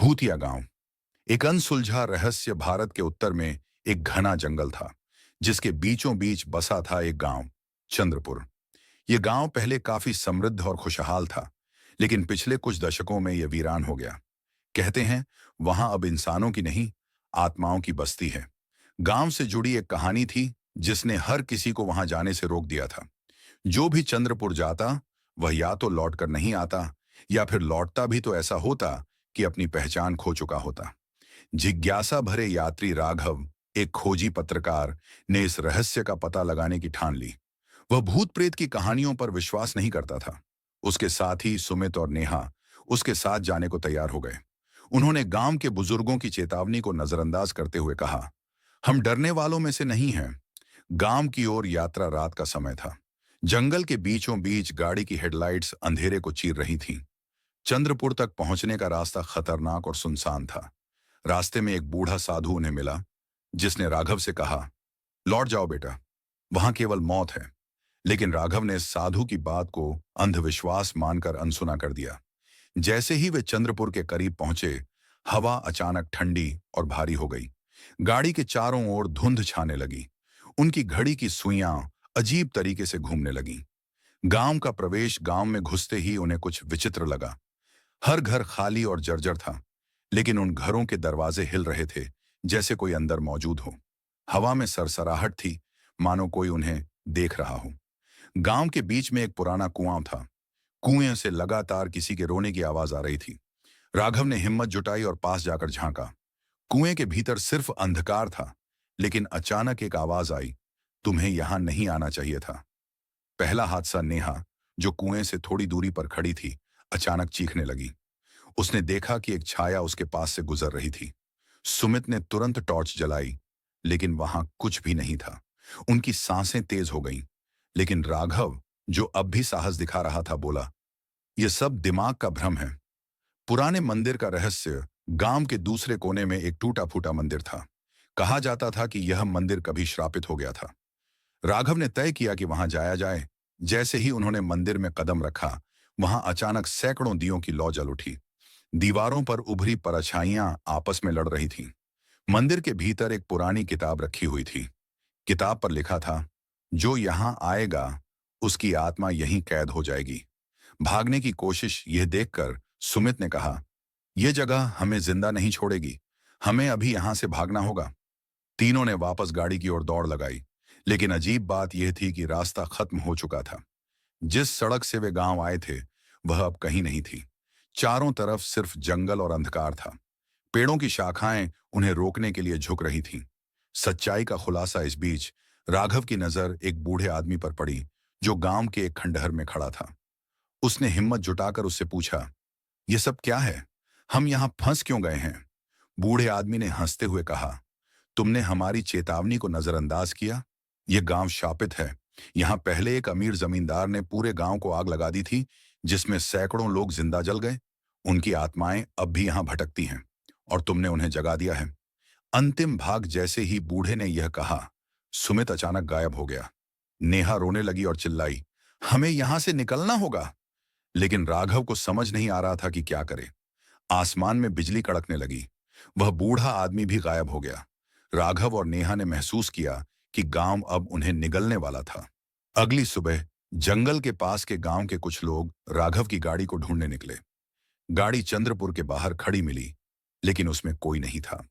भूतिया गांव। एक अनसुलझा रहस्य। भारत के उत्तर में एक घना जंगल था, जिसके बीचों बीच बसा था एक गांव, चंद्रपुर। यह गांव पहले काफी समृद्ध और खुशहाल था, लेकिन पिछले कुछ दशकों में यह वीरान हो गया। कहते हैं वहां अब इंसानों की नहीं, आत्माओं की बस्ती है। गांव से जुड़ी एक कहानी थी, जिसने हर किसी को वहां जाने से रोक दिया था। जो भी चंद्रपुर जाता, वह या तो लौटकर नहीं आता, या फिर लौटता भी तो ऐसा होता कि अपनी पहचान खो चुका होता। जिज्ञासा भरे यात्री राघव, एक खोजी पत्रकार, ने इस रहस्य का पता लगाने की ठान ली। वह भूत प्रेत की कहानियों पर विश्वास नहीं करता था। उसके साथ ही सुमित और नेहा उसके साथ जाने को तैयार हो गए। उन्होंने गांव के बुजुर्गों की चेतावनी को नजरअंदाज करते हुए कहा, हम डरने वालों में से नहीं हैं। गांव की ओर यात्रा रात का समय था। जंगल के बीचों बीच गाड़ी की हेडलाइट्स अंधेरे को चीर रही थीं। चंद्रपुर तक पहुंचने का रास्ता खतरनाक और सुनसान था। रास्ते में एक बूढ़ा साधु उन्हें मिला, जिसने राघव से कहा, लौट जाओ बेटा, वहां केवल मौत है। लेकिन राघव ने साधु की बात को अंधविश्वास मानकर अनसुना कर दिया। जैसे ही वे चंद्रपुर के करीब पहुंचे, हवा अचानक ठंडी और भारी हो गई। गाड़ी के चारों ओर धुंध छाने लगी। उनकी घड़ी की सुइयां अजीब तरीके से घूमने लगीं। गांव का प्रवेश गांव में घुसते ही उन्हें कुछ विचित्र लगा। हर घर खाली और जर्जर था, लेकिन उन घरों के दरवाजे हिल रहे थे, जैसे कोई अंदर मौजूद हो। हवा में सरसराहट थी, मानो कोई उन्हें देख रहा हो। गांव के बीच में एक पुराना कुआं था। कुएं से लगातार किसी के रोने की आवाज आ रही थी। राघव ने हिम्मत जुटाई और पास जाकर झांका। कुएं के भीतर सिर्फ अंधकार था, लेकिन अचानक एक आवाज आई, तुम्हें यहां नहीं आना चाहिए था। पहला हादसा नेहा, जो कुएं से थोड़ी दूरी पर खड़ी थी, अचानक चीखने लगी। उसने देखा कि एक छाया उसके पास से गुजर रही थी। सुमित ने तुरंत टॉर्च जलाई, लेकिन वहां कुछ भी नहीं था। उनकी सांसें तेज हो गईं, लेकिन राघव, जो अब भी साहस दिखा रहा था, बोला, यह सब दिमाग का भ्रम है। पुराने मंदिर का रहस्य। गांव के दूसरे कोने में एक टूटा फूटा मंदिर था। कहा जाता था कि यह मंदिर कभी श्रापित हो गया था। राघव ने तय किया कि वहां जाया जाए। जैसे ही उन्होंने मंदिर में कदम रखा, वहां अचानक सैकड़ों दियों की लौ जल उठी। दीवारों पर उभरी परछाइयां आपस में लड़ रही थीं। मंदिर के भीतर एक पुरानी किताब रखी हुई थी। किताब पर लिखा था, जो यहां आएगा, उसकी आत्मा यहीं कैद हो जाएगी। भागने की कोशिश यह देखकर सुमित ने कहा, यह जगह हमें जिंदा नहीं छोड़ेगी, हमें अभी यहां से भागना होगा। तीनों ने वापस गाड़ी की ओर दौड़ लगाई, लेकिन अजीब बात यह थी कि रास्ता खत्म हो चुका था। जिस सड़क से वे गांव आए थे, वह अब कहीं नहीं थी। चारों तरफ सिर्फ जंगल और अंधकार था। पेड़ों की शाखाएं उन्हें रोकने के लिए झुक रही थीं। सच्चाई का खुलासा इस बीच राघव की नजर एक बूढ़े आदमी पर पड़ी, जो गांव के एक खंडहर में खड़ा था। उसने हिम्मत जुटाकर उससे पूछा, यह सब क्या है? हम यहां फंस क्यों गए हैं? बूढ़े आदमी ने हंसते हुए कहा, तुमने हमारी चेतावनी को नजरअंदाज किया। यह गांव शापित है। यहां पहले एक अमीर जमींदार ने पूरे गांव को आग लगा दी थी, जिसमें सैकड़ों लोग जिंदा जल गए। उनकी आत्माएं अब भी यहां भटकती हैं, और तुमने उन्हें जगा दिया है। अंतिम भाग जैसे ही बूढ़े ने यह कहा, सुमित अचानक गायब हो गया। नेहा रोने लगी और चिल्लाई, हमें यहां से निकलना होगा। लेकिन राघव को समझ नहीं आ रहा था कि क्या करे। आसमान में बिजली कड़कने लगी। वह बूढ़ा आदमी भी गायब हो गया। राघव और नेहा ने महसूस किया कि गांव अब उन्हें निगलने वाला था। अगली सुबह जंगल के पास के गांव के कुछ लोग राघव की गाड़ी को ढूंढने निकले। गाड़ी चंद्रपुर के बाहर खड़ी मिली, लेकिन उसमें कोई नहीं था।